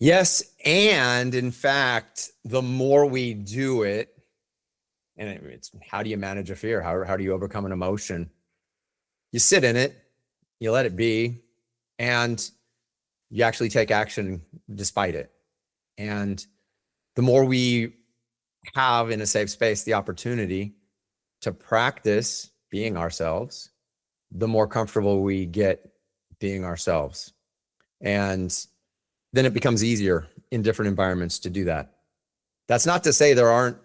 Yes. And in fact, the more we do it, and it's how do you manage a fear? How do you overcome an emotion? You sit in it, you let it be, and you actually take action despite it. And the more we have in a safe space the opportunity to practice being ourselves, the more comfortable we get being ourselves. And then it becomes easier in different environments to do that. That's not to say there aren't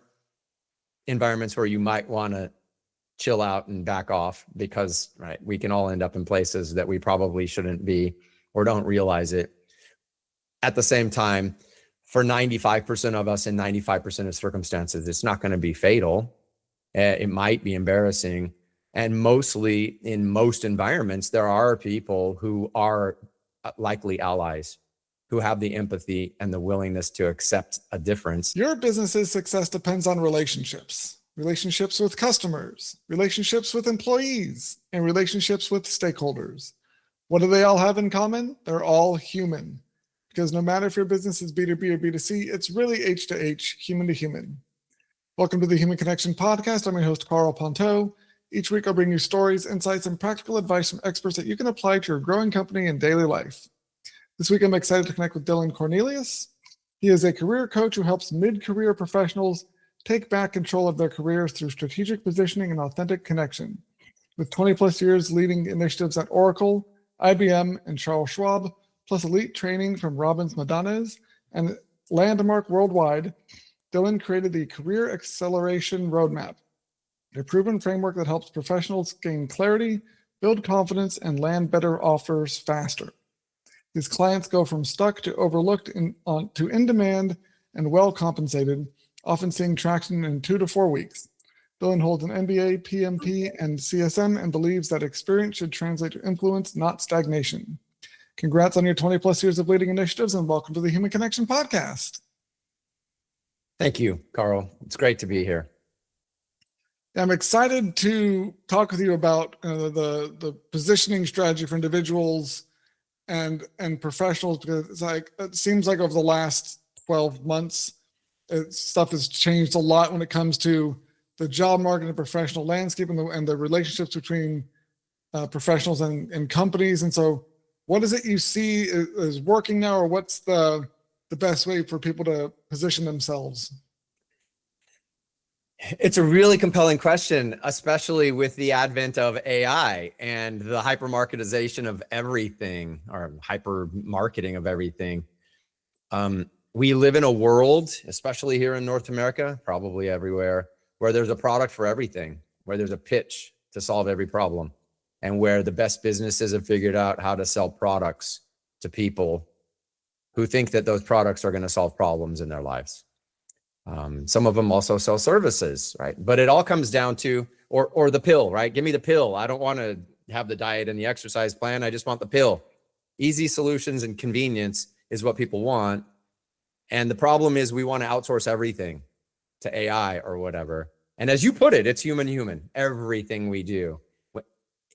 environments where you might want to chill out and back off, because right, we can all end up in places that we probably shouldn't be or don't realize it. At the same time, for 95% of us in 95% of circumstances, it's not going to be fatal. It might be embarrassing. And mostly in most environments, there are people who are likely allies, who have the empathy and the willingness to accept a difference. Your business's success depends on relationships with customers, relationships with employees, and relationships with stakeholders. What do they all have in common? They're all human. Because no matter if your business is B2B or B2C, it's really H to H, human to human. Welcome to the Human Connection Podcast. I'm your host, Carl Ponto. Each week, I'll bring you stories, insights, and practical advice from experts that you can apply to your growing company and daily life. This week, I'm excited to connect with Cornelius. He is a career coach who helps mid-career professionals take back control of their careers through strategic positioning and authentic connection. With 20 plus years leading initiatives at Oracle, IBM, and Charles Schwab, plus elite training from Robbins Madanes and Landmark Worldwide, Dylan created the Career Acceleration Roadmap, a proven framework that helps professionals gain clarity, build confidence, and land better offers faster. His clients go from stuck to overlooked to in demand and well compensated, often seeing traction in 2 to 4 weeks. Dylan holds an MBA, PMP, and CSM and believes that experience should translate to influence, not stagnation. Congrats on your 20 plus years of leading initiatives, and welcome to the Human Connection Podcast. Thank you, Carl. It's great to be here. I'm excited to talk with you about the positioning strategy for individuals and professionals, because it seems like over the last 12 months, stuff has changed a lot when it comes to the job market and professional landscape and the relationships between professionals and companies. And so what is it you see is working now, or what's the best way for people to position themselves? It's a really compelling question, especially with the advent of AI and the hypermarketization of everything, or hyper marketing of everything. We live in a world, especially here in North America, probably everywhere, where there's a product for everything, where there's a pitch to solve every problem, and where the best businesses have figured out how to sell products to people who think that those products are going to solve problems in their lives. Some of them also sell services, right? But it all comes down to, or the pill, right? Give me the pill. I don't want to have the diet and the exercise plan. I just want the pill. Easy solutions and convenience is what people want. And the problem is we want to outsource everything to AI or whatever. And as you put it, it's human. Everything we do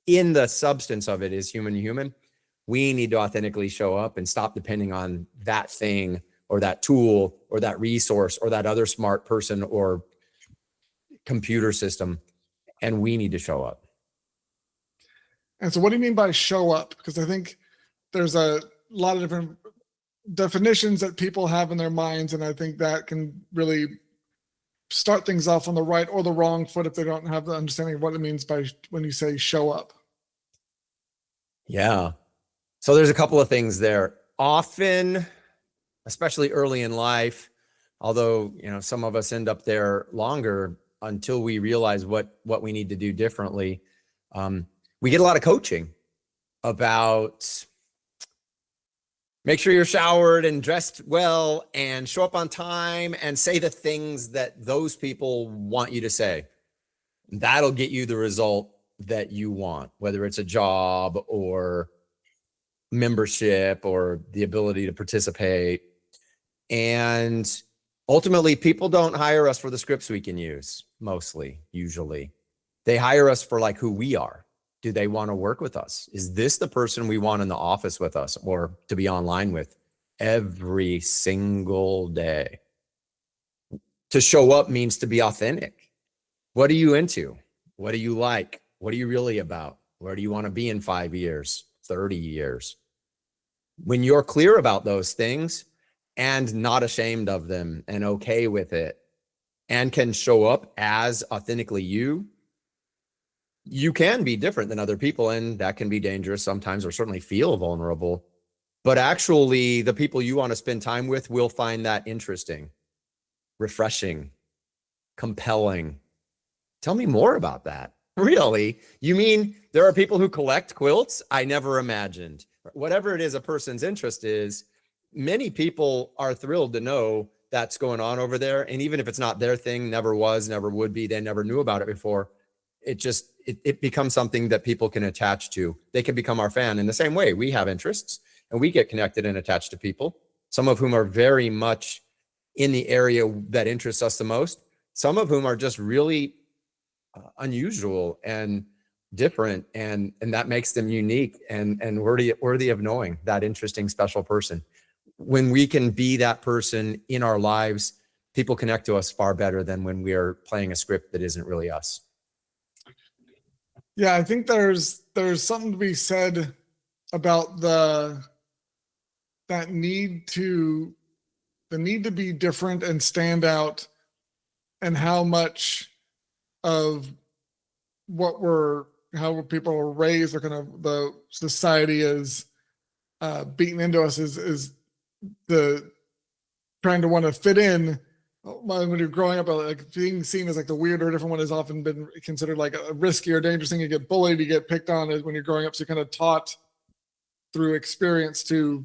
in the substance of it is human. We need to authentically show up and stop depending on that thing or that tool or that resource or that other smart person or computer system. And we need to show up. And so what do you mean by show up? Because I think there's a lot of different definitions that people have in their minds. And I think that can really start things off on the right or the wrong foot if they don't have the understanding of what it means by when you say show up. Yeah. So there's a couple of things there. Often, especially early in life, although, some of us end up there longer until we realize what we need to do differently. We get a lot of coaching about make sure you're showered and dressed well and show up on time and say the things that those people want you to say. That'll get you the result that you want, whether it's a job or membership or the ability to participate. And ultimately, people don't hire us for the scripts we can use, usually. They hire us for who we are. Do they want to work with us? Is this the person we want in the office with us or to be online with every single day. To show up means to be authentic. What are you into? What do you like? What are you really about? Where do you want to be in 5 years, 30 years? When you're clear about those things and not ashamed of them and okay with it and can show up as authentically you, you can be different than other people, and that can be dangerous sometimes, or certainly feel vulnerable. But actually, the people you want to spend time with will find that interesting, refreshing, compelling. Tell me more about that. Really? You mean there are people who collect quilts? I never imagined. Whatever it is a person's interest is, many people are thrilled to know that's going on over there. And even if it's not their thing, never was, never would be, they never knew about it before, it becomes something that people can attach to. They can become our fan. In the same way, we have interests and we get connected and attached to people, some of whom are very much in the area that interests us the most, some of whom are just really unusual and different, and that makes them unique and worthy of knowing, that interesting, special person. When we can be that person in our lives, people connect to us far better than when we are playing a script that isn't really us. Yeah, I think there's something to be said about the need to be different and stand out, and how much of how people are raised, or kind of the society is beaten into us, is the trying to want to fit in. When you're growing up, like being seen as like the weird or different one has often been considered like a risky or dangerous thing. You get bullied, you get picked on when you're growing up. So you're kind of taught through experience to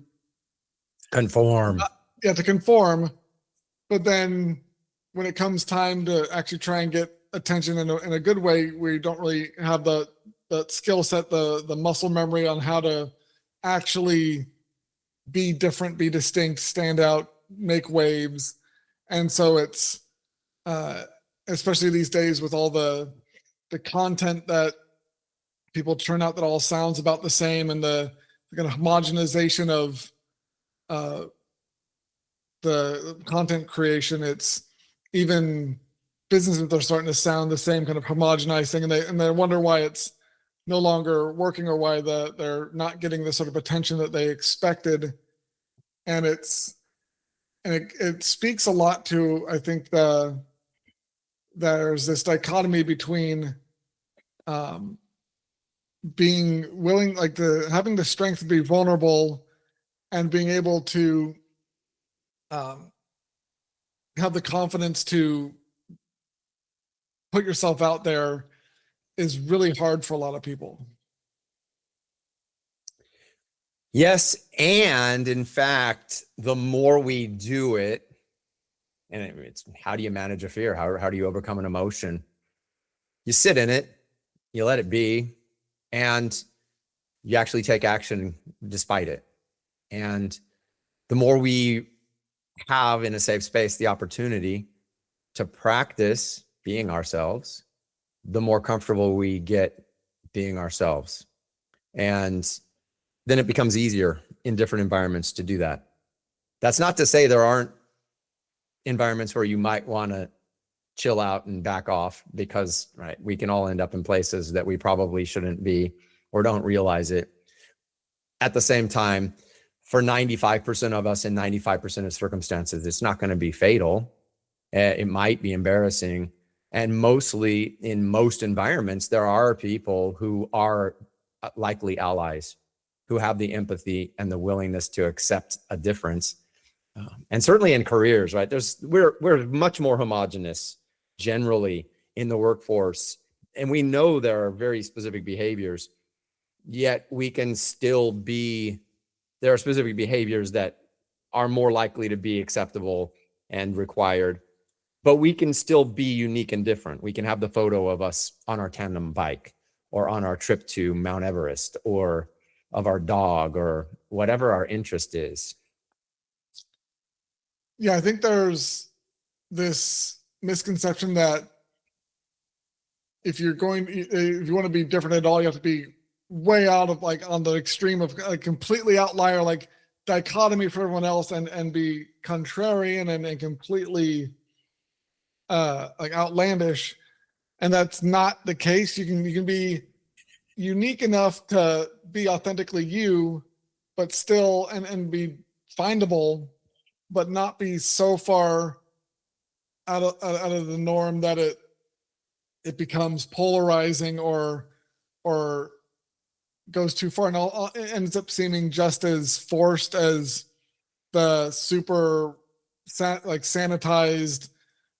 conform. To conform. But then when it comes time to actually try and get attention in a good way, where you don't really have the skill set, the muscle memory on how to actually be different, be distinct, stand out, make waves. And so it's especially these days with all the content that people turn out that all sounds about the same, and the kind of homogenization of the content creation. It's even businesses that are starting to sound the same, kind of homogenized thing, and they wonder why it's no longer working, or why they're not getting the sort of attention that they expected. And it speaks a lot to, I think, there's this dichotomy between being willing, like having the strength to be vulnerable, and being able to have the confidence to put yourself out there, is really hard for a lot of people. Yes, and in fact, the more we do it, and it's how do you manage a fear? How do you overcome an emotion? You sit in it, you let it be, and you actually take action despite it. And the more we have in a safe space the opportunity to practice being ourselves, the more comfortable we get being ourselves. And then it becomes easier in different environments to do that. That's not to say there aren't environments where you might want to chill out and back off, because we can all end up in places that we probably shouldn't be, or don't realize it. At the same time, for 95% of us in 95% of circumstances, it's not going to be fatal. It might be embarrassing. And mostly in most environments, there are people who are likely allies, who have the empathy and the willingness to accept a difference. And certainly in careers, right? We're much more homogenous generally in the workforce. And we know there are very specific behaviors, yet we can still there are specific behaviors that are more likely to be acceptable and required, but we can still be unique and different. We can have the photo of us on our tandem bike, or on our trip to Mount Everest, or of our dog, or whatever our interest is. Yeah, I think there's this misconception that if you want to be different at all, you have to be way out of, like, on the extreme of a completely outlier, like dichotomy for everyone else and be contrarian and completely like outlandish. And that's not the case. You can be unique enough to be authentically you, but still and be findable, but not be so far out of the norm that it becomes polarizing or goes too far, and it ends up seeming just as forced as the super like sanitized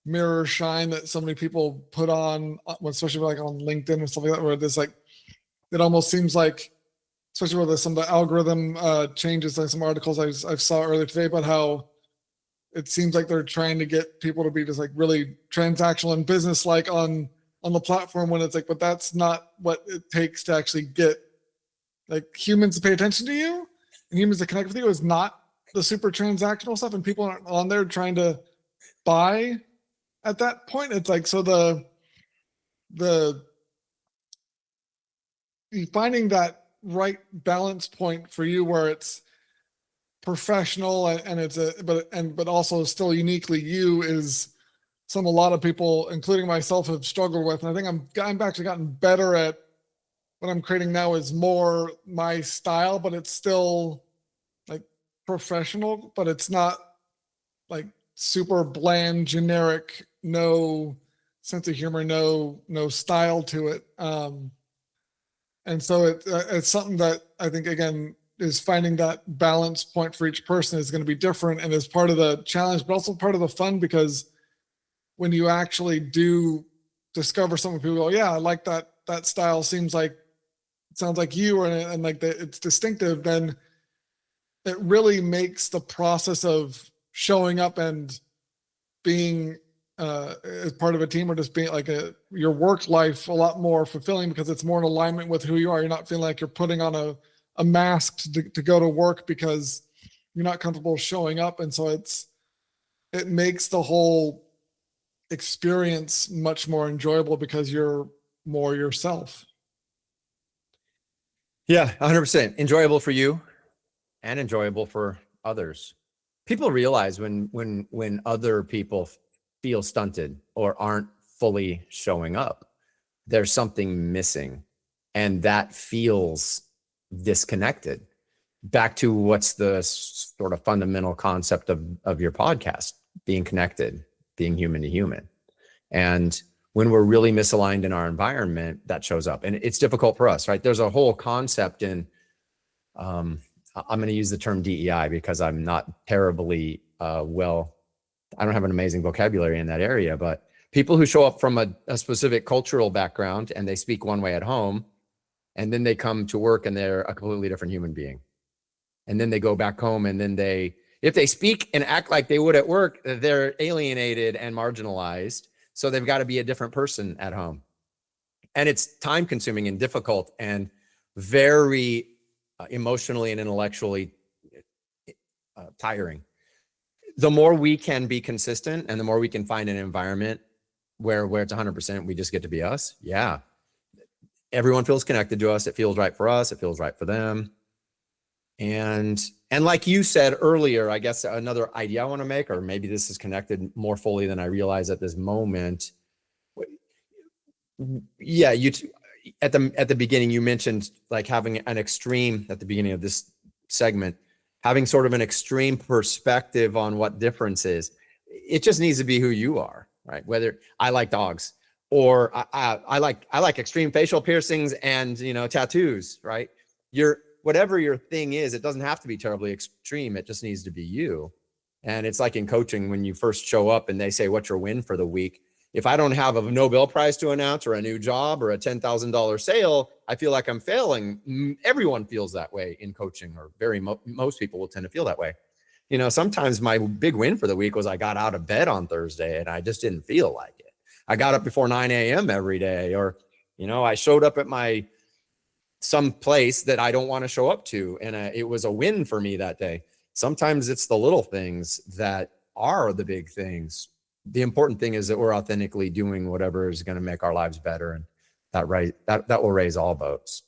mirror shine that so many people put on, especially like on LinkedIn and stuff like that, where there's like, it almost seems like, especially with some of the algorithm changes, like some articles I saw earlier today about how it seems like they're trying to get people to be just like really transactional and business-like on the platform, when it's like, but that's not what it takes to actually get like humans to pay attention to you and humans to connect with you is not the super transactional stuff, and people aren't on there trying to buy at that point. It's like, so the finding that right balance point for you where it's professional and it's but also still uniquely you is a lot of people, including myself, have struggled with. And I think I've actually gotten better at what I'm creating now is more my style, but it's still like professional, but it's not like super bland, generic, no sense of humor, no style to it. And so it's something that I think, again, is finding that balance point for each person is going to be different, and is part of the challenge, but also part of the fun, because when you actually do discover something, people go, yeah, I like that style, sounds like you, and like it's distinctive, then it really makes the process of showing up and being as part of a team, or just being like your work life, a lot more fulfilling, because it's more in alignment with who you are. You're not feeling like you're putting on a mask to go to work because you're not comfortable showing up. And so it makes the whole experience much more enjoyable because you're more yourself. Yeah, 100% enjoyable for you and enjoyable for others. People realize when other people feel stunted or aren't fully showing up, there's something missing, and that feels disconnected. Back to what's the sort of fundamental concept of your podcast, being connected, being human to human. And when we're really misaligned in our environment, that shows up, and it's difficult for us, right? There's a whole concept in, I'm going to use the term DEI because I'm not terribly I don't have an amazing vocabulary in that area, but people who show up from a specific cultural background and they speak one way at home, and then they come to work and they're a completely different human being. And then they go back home, and then if they speak and act like they would at work, they're alienated and marginalized. So they've got to be a different person at home. And it's time consuming and difficult and very emotionally and intellectually tiring. The more we can be consistent and the more we can find an environment where it's 100%, we just get to be us. Yeah. Everyone feels connected to us. It feels right for us. It feels right for them. And like you said earlier, I guess another idea I want to make, or maybe this is connected more fully than I realize at this moment. Yeah. At the beginning, you mentioned like having an extreme at the beginning of this segment, having sort of an extreme perspective on what difference is. It just needs to be who you are, right? Whether I like dogs, or I like extreme facial piercings and, tattoos, right? Whatever your thing is, it doesn't have to be terribly extreme. It just needs to be you. And it's like in coaching, when you first show up and they say, what's your win for the week? If I don't have a Nobel Prize to announce, or a new job, or a $10,000 sale, I feel like I'm failing. Everyone feels that way in coaching, or most people will tend to feel that way. Sometimes my big win for the week was I got out of bed on Thursday and I just didn't feel like it. I got up before 9 a.m. every day, or, I showed up at some place that I don't want to show up to. And it was a win for me that day. Sometimes it's the little things that are the big things. The important thing is that we're authentically doing whatever is going to make our lives better. And that will raise all boats.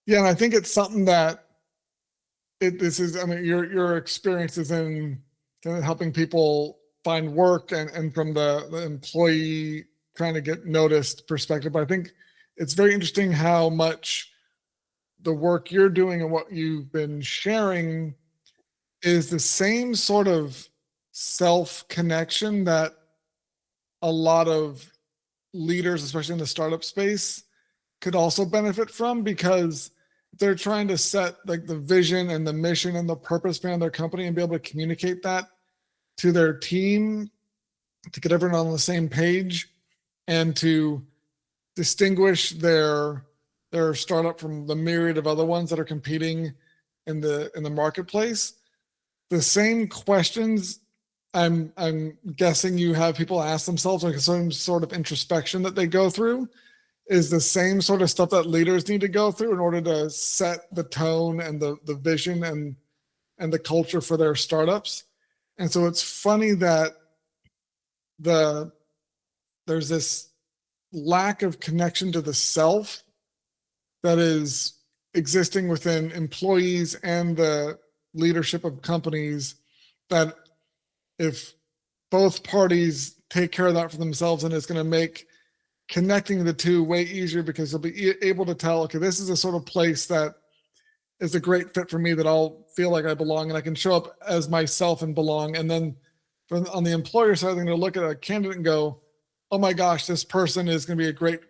Yeah. And I think it's something that this is, I mean, your experiences in kind of helping people find work and from the employee trying to get noticed perspective. I think it's very interesting how much the work you're doing and what you've been sharing is the same sort of self connection that a lot of leaders, especially in the startup space, could also benefit from, because they're trying to set like the vision and the mission and the purpose behind their company and be able to communicate that to their team to get everyone on the same page and to distinguish their startup from the myriad of other ones that are competing in the marketplace. The same questions I'm guessing you have people ask themselves, like some sort of introspection that they go through, is the same sort of stuff that leaders need to go through in order to set the tone and the vision and the culture for their startups. And so it's funny that there's this lack of connection to the self that is existing within employees and the leadership of companies, that if both parties take care of that for themselves, and it's going to make connecting the two way easier, because they'll be able to tell, okay, this is a sort of place that is a great fit for me, that I'll feel like I belong and I can show up as myself and belong. And then on the employer side, they're going to look at a candidate and go, oh my gosh, this person is going to be a great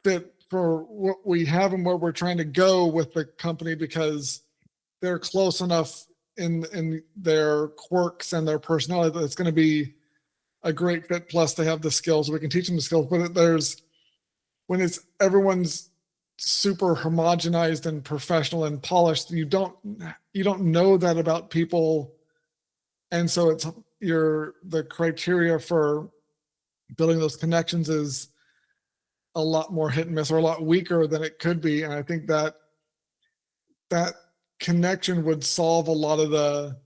fit for what we have and where we're trying to go with the company, because they're close enough in their quirks and their personality that it's going to be a great fit. Plus they have the skills, we can teach them the skills. But when it's everyone's super homogenized and professional and polished, you don't know that about people. And so the criteria for building those connections is a lot more hit and miss, or a lot weaker than it could be. And I think that connection would solve a lot of the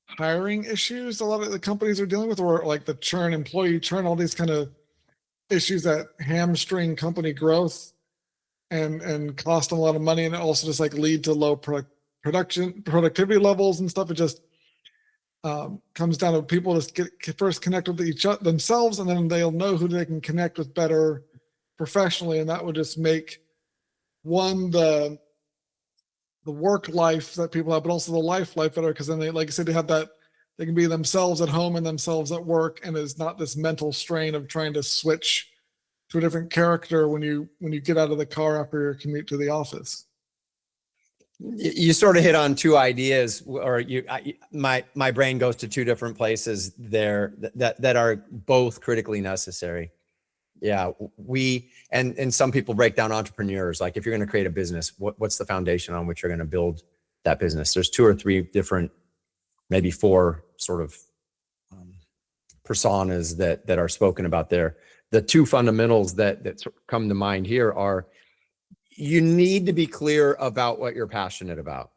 hiring issues a lot of the companies are dealing with, or like the churn, employee churn, all these kind of issues that hamstring company growth and cost them a lot of money, and also just like lead to low productivity levels and stuff. It just comes down to people just get first connect with each other themselves, and then they'll know who they can connect with better professionally, and that would just make the work life that people have, but also the life better, because then they, like I said, they have that, they can be themselves at home and themselves at work, and it's not this mental strain of trying to switch to a different character when you get out of the car after your commute to the office. You sort of hit on two ideas, or my brain goes to two different places there that are both critically necessary. Yeah, and some people break down entrepreneurs, like if you're going to create a business, what's the foundation on which you're going to build that business? There's two or three different, maybe four sort of personas that are spoken about there. The two fundamentals that come to mind here are, you need to be clear about what you're passionate about,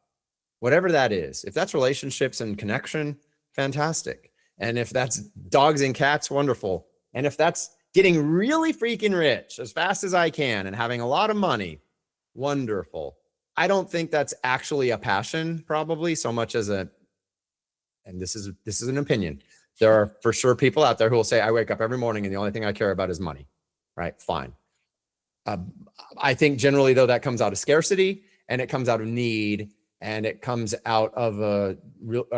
whatever that is. If that's relationships and connection, fantastic. And if that's dogs and cats, wonderful. And if that's getting really freaking rich as fast as I can and having a lot of money, wonderful. I don't think that's actually a passion, probably, so much as and this is an opinion. There are for sure people out there who will say, I wake up every morning and the only thing I care about is money, right? Fine. I think generally, though, that comes out of scarcity, and it comes out of need, and it comes out of a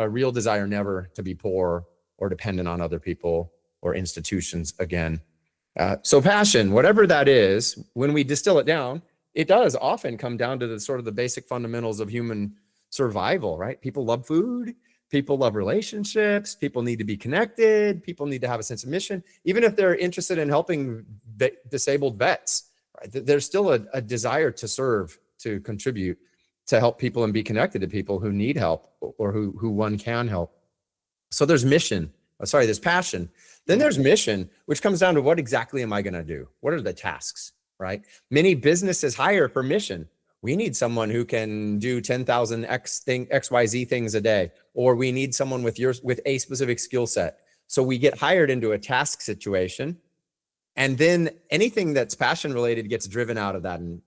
real desire never to be poor or dependent on other people or institutions again. So passion, whatever that is, when we distill it down, it does often come down to the sort of the basic fundamentals of human survival, right? People love food. People love relationships. People need to be connected. People need to have a sense of mission. Even if they're interested in helping disabled vets, right? There's still a desire to serve, to contribute, to help people and be connected to people who need help, or who one can help. So there's there's passion. Then there's mission, which comes down to what exactly am I going to do? What are the tasks, right? Many businesses hire for mission. We need someone who can do 10,000 XYZ things a day, or we need someone with a specific skill set. So we get hired into a task situation, and then anything that's passion related gets driven out of that. And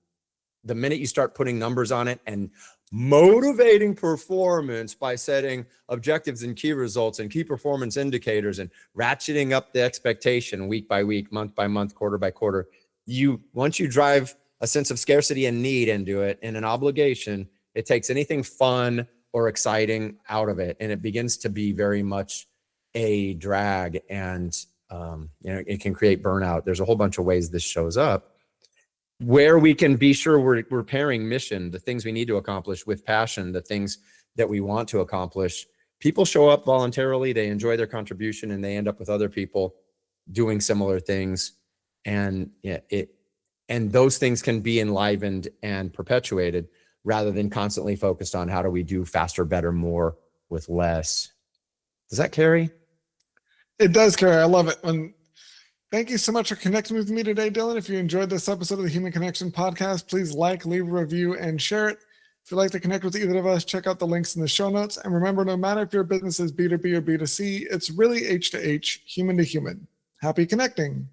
the minute you start putting numbers on it and motivating performance by setting objectives and key results and key performance indicators and ratcheting up the expectation week by week, month by month, quarter by quarter. Once you drive a sense of scarcity and need into it and an obligation, it takes anything fun or exciting out of it. And it begins to be very much a drag, and it can create burnout. There's a whole bunch of ways this shows up, where we can be sure we're pairing mission, the things we need to accomplish, with passion, the things that we want to accomplish. People show up voluntarily, they enjoy their contribution, and they end up with other people doing similar things. And and those things can be enlivened and perpetuated rather than constantly focused on how do we do faster, better, more with less. Does that carry? It does, Carrie. I love it. Thank you so much for connecting with me today, Dylan. If you enjoyed this episode of the Human Connection Podcast, please leave a review, and share it. If you'd like to connect with either of us, check out the links in the show notes. And remember, no matter if your business is B2B or B2C, it's really H to H, human to human. Happy connecting.